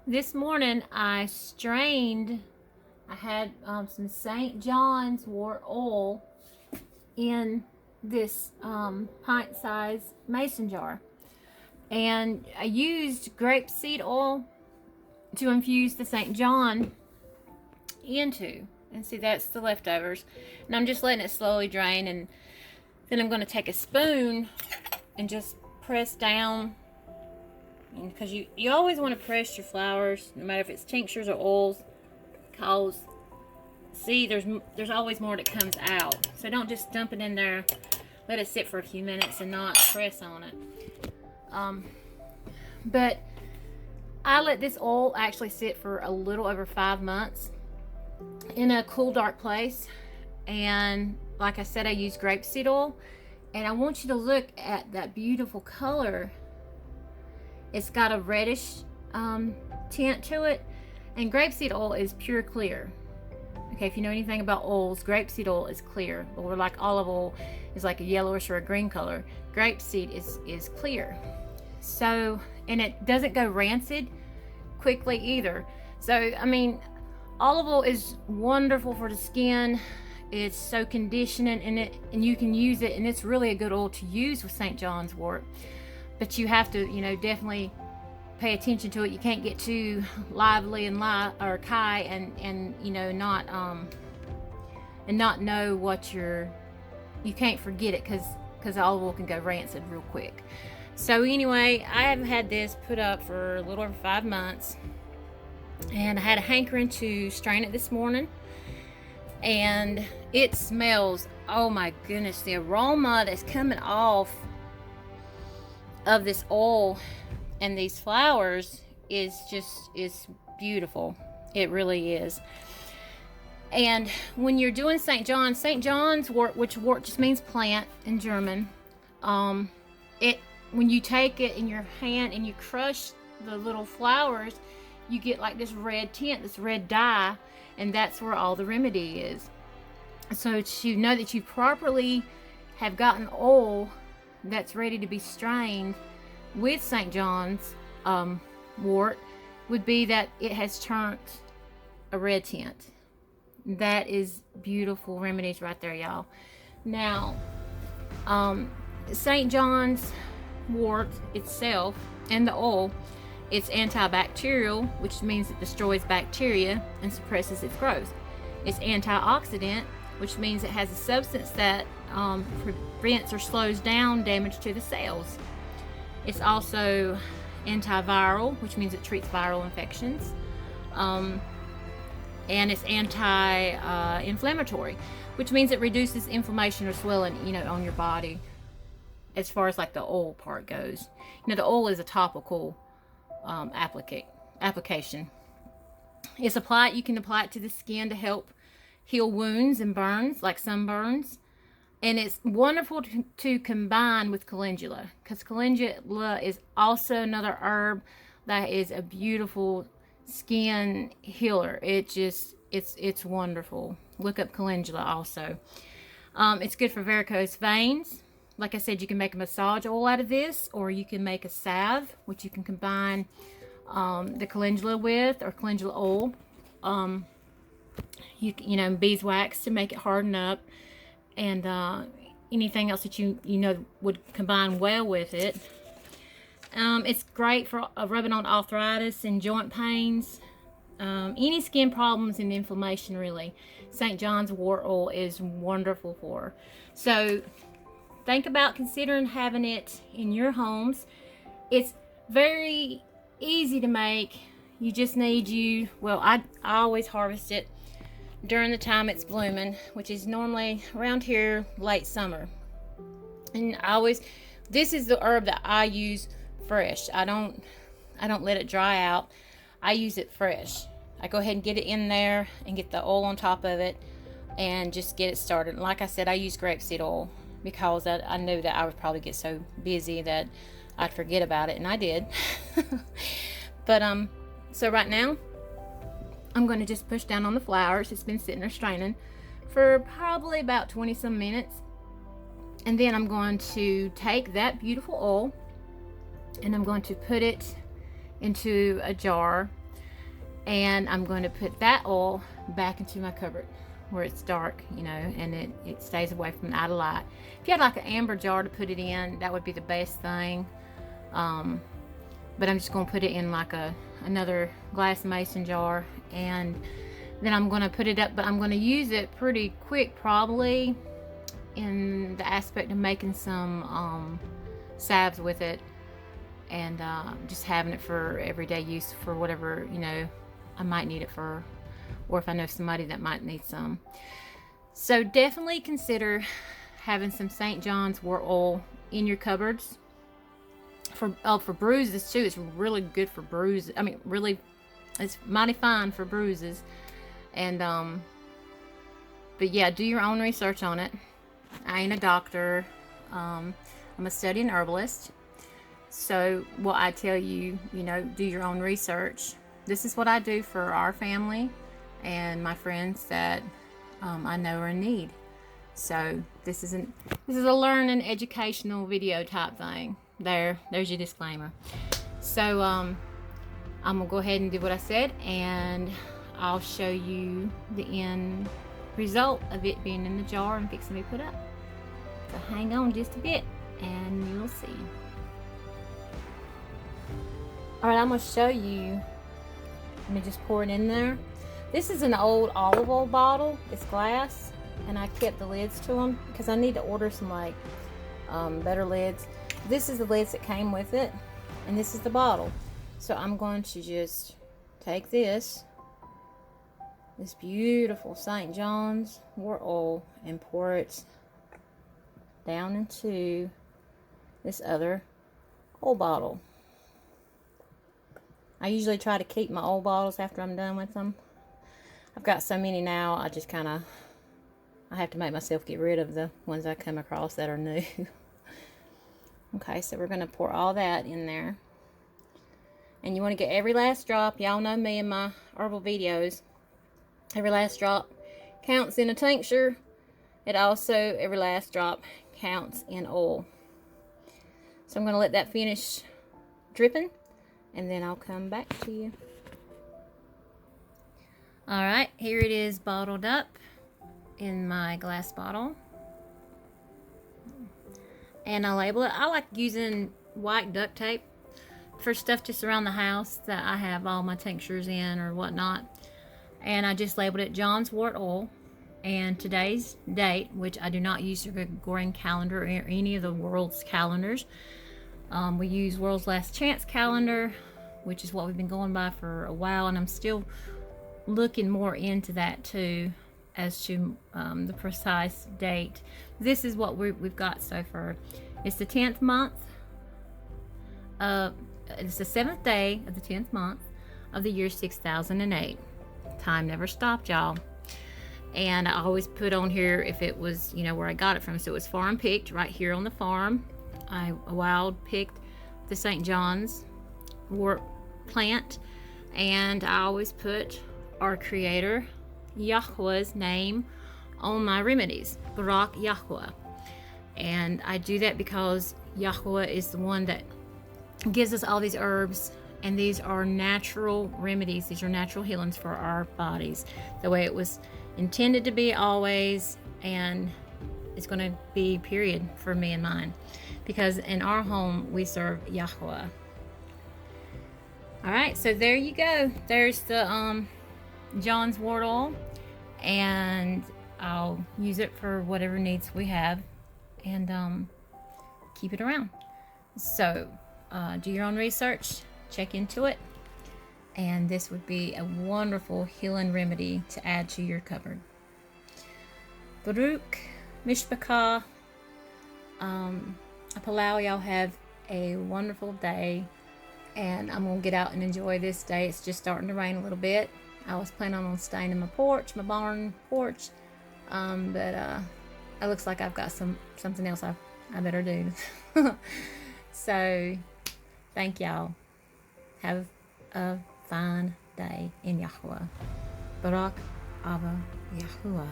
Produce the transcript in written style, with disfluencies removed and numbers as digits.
This morning I strained, I had some St. John's wort oil in this pint size mason jar. And I used grapeseed oil to infuse the St. John into. And see, that's the leftovers. And I'm just letting it slowly drain. And then I'm going to take a spoon and just press down, because you always want to press your flowers, no matter if it's tinctures or oils, because see, there's always more that comes out. So don't just dump it in there, let it sit for a few minutes and not press on it. But I let this oil actually sit for a little over 5 months in a cool, dark place. And like I said, I use grapeseed oil, and I want you to look at that beautiful color. It's got a reddish tint to it, and grapeseed oil is pure clear. Okay, if you know anything about oils, grapeseed oil is clear, or like olive oil is like a yellowish or a green color. Grapeseed is clear. So, and it doesn't go rancid quickly either. So, I mean, olive oil is wonderful for the skin. It's so conditioning, and you can use it, and it's really a good oil to use with St. John's wort. But you have to, definitely pay attention to it. You can't get too lively and Kai and not know what you can't forget it, because olive oil can go rancid real quick. So anyway, I have had this put up for a little over 5 months, and I had a hankering to strain it this morning, and it smells, oh my goodness, the aroma that's coming off of this oil and these flowers is beautiful. It really is. And when you're doing St. John's wort, which wort just means plant in German, when you take it in your hand and you crush the little flowers, you get like this red tint, this red dye, and that's where all the remedy is. So to know that you properly have gotten oil that's ready to be strained with St. John's wort would be that it has turned a red tint. That is beautiful remedies right there, y'all. Now, St. John's wort itself and the oil, it's antibacterial, which means it destroys bacteria and suppresses its growth. It's antioxidant, which means it has a substance that prevents or slows down damage to the cells. It's also antiviral, which means it treats viral infections. And it's anti-inflammatory, which means it reduces inflammation or swelling, on your body, as far as like the oil part goes. The oil is a topical application. It's applied, you can apply it to the skin to help heal wounds and burns, like sunburns. And it's wonderful to combine with calendula, because calendula is also another herb that is a beautiful skin healer. It's wonderful. Look up calendula also. It's good for varicose veins. Like I said, you can make a massage oil out of this, or you can make a salve, which you can combine the calendula with, or calendula oil. Beeswax to make it harden up, and anything else that you would combine well with it. It's great for rubbing on arthritis and joint pains, any skin problems and inflammation, really. St. John's wort oil is wonderful for. So think about considering having it in your homes. It's very easy to make. You just need I always harvest it during the time it's blooming, which is normally around here late summer. And this is the herb that I use fresh. I don't let it dry out. I use it fresh. I go ahead and get it in there and get the oil on top of it and just get it started. And like I said, I use grapeseed oil because I knew that I would probably get so busy that I'd forget about it, and I did. But so right now I'm going to just push down on the flowers. It's been sitting there straining for probably about 20 some minutes. And then I'm going to take that beautiful oil and I'm going to put it into a jar. And I'm going to put that oil back into my cupboard where it's dark, you know, and it stays away from the eye of light. If you had like an amber jar to put it in, that would be the best thing. But I'm just going to put it in like another glass mason jar, and then I'm going to put it up, but I'm going to use it pretty quick, probably, in the aspect of making some salves with it, and just having it for everyday use for whatever, you know, I might need it for, or if I know somebody that might need some. So definitely consider having some St. John's wort oil in your cupboards. For bruises too, it's really good for bruises. I mean, really, it's mighty fine for bruises. And but yeah, do your own research on it. I ain't a doctor. I'm a studying herbalist. So what I tell you, you know, do your own research. This is what I do for our family and my friends that I know are in need. So this is a learning, educational video type thing. There's your disclaimer. So I'm gonna go ahead and do what I said, and I'll show you the end result of it being in the jar and fixing to be put up. So hang on just a bit and you'll see. Alright, I'm gonna show you. Let me just pour it in there. This is an old olive oil bottle. It's glass, and I kept the lids to them because I need to order some like better lids. This is the lids that came with it, and this is the bottle. So I'm going to just take this beautiful St. John's wort oil and pour it down into this other old bottle. I usually try to keep my old bottles after I'm done with them. I've got so many now, I just kind of, I have to make myself get rid of the ones I come across that are new. Okay, so we're going to pour all that in there. And you want to get every last drop. Y'all know me in my herbal videos. Every last drop counts in a tincture. It also, every last drop counts in oil. So I'm going to let that finish dripping, and then I'll come back to you. Alright, here it is bottled up in my glass bottle. And I label it. I like using white duct tape for stuff just around the house that I have all my tinctures in or whatnot. And I just labeled it John's wort oil and today's date, which I do not use the Gregorian calendar or any of the world's calendars. We use World's Last Chance calendar, which is what we've been going by for a while, and I'm still looking more into that too, as to the precise date. This is what we've got so far. It's the 10th month. It's the 7th day of the 10th month of the year 6008. Time never stopped, y'all. And I always put on here if it was, you know, where I got it from. So it was farm picked right here on the farm. I wild picked the St. John's wort plant, and I always put our creator YaHUaH's name on my remedies, BARAK YaHUaH. And I do that because YaHUaH is the one that gives us all these herbs, and these are natural remedies. These are natural healings for our bodies, the way it was intended to be always, and it's going to be, period, for me and mine, because in our home we serve YaHUaH. All right, so there you go. There's the John's wort oil, and I'll use it for whatever needs we have, and keep it around. So do your own research, check into it, and this would be a wonderful healing remedy to add to your cupboard. Shalom Mish'pacha. Y'all have a wonderful day, and I'm gonna get out and enjoy this day. It's just starting to rain a little bit. I was planning on staying in my porch, my barn porch, but it looks like I've got something else I better do. So thank y'all. Have a fine day in YaHUaH. BARAK, ABBA, YaHUaH.